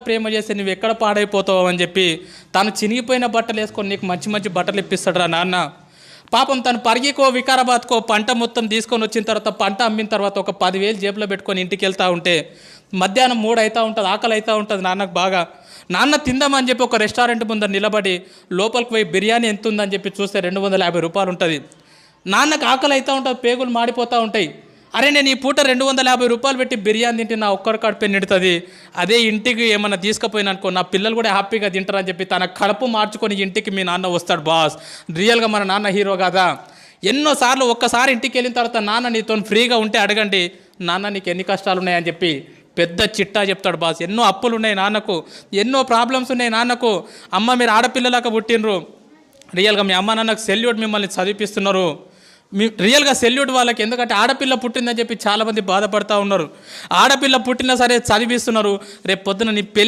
ప్రేమ చేస్తే నువ్వు ఎక్కడ పాడైపోతావు అని చెప్పి తను చినిగిపోయిన బట్టలు వేసుకొని నీకు మంచి మంచి బట్టలు ఇప్పిస్తాడు రా నాన్న. పాపం తను పరిగికో వికారాబాద్కో పంట మొత్తం తీసుకొని వచ్చిన తర్వాత పంట అమ్మిన తర్వాత ఒక 10,000 జేబులో పెట్టుకొని ఇంటికి వెళ్తూ ఉంటే మధ్యాహ్నం 3 అవుతూ ఉంటుంది, ఆకలి అవుతూ ఉంటుంది నాన్నకు బాగా. నాన్న తిందామని చెప్పి ఒక రెస్టారెంట్ ముందర నిలబడి లోపలికి పోయి బిర్యానీ ఎంత ఉందని చెప్పి చూస్తే 250 రూపాయలు ఉంటుంది. నాన్నకు ఆకలి అవుతూ ఉంటుంది, పేగులు మాడిపోతూ ఉంటాయి. అరే నేను ఈ పూట 250 రూపాయలు పెట్టి బిర్యానీ తింటే నా ఒక్కడి కడుపు నిడుతుంది, అదే ఇంటికి ఏమన్నా తీసుకుపోయినా అనుకో నా పిల్లలు కూడా హ్యాపీగా తింటారని చెప్పి తన కడుపు మార్చుకొని ఇంటికి మీ నాన్న వస్తాడు బాస్. రియల్గా మన నాన్న హీరో కదా. ఎన్నోసార్లు ఒక్కసారి ఇంటికి వెళ్ళిన తర్వాత నాన్న నీతో ఫ్రీగా ఉంటే అడగండి, నాన్న నీకు ఎన్ని కష్టాలు ఉన్నాయని చెప్పి పెద్ద చిట్టా చెప్తాడు బాస్. ఎన్నో అప్పులు ఉన్నాయి నాన్నకు, ఎన్నో ప్రాబ్లమ్స్ ఉన్నాయి నాన్నకు. అమ్మ మీరు ఆడపిల్లలాగా పుట్టినరు, రియల్గా మీ అమ్మ నాన్నకు సెల్యూట్, మిమ్మల్ని చదివిపిస్తున్నారు. మీ రియల్గా సెల్యూట్ వాళ్ళకి. ఎందుకంటే ఆడపిల్ల పుట్టిందని చెప్పి చాలామంది బాధపడుతూ ఉన్నారు. ఆడపిల్ల పుట్టినా సరే చదివిస్తున్నారు, రేపు పొద్దున నీ పెళ్ళి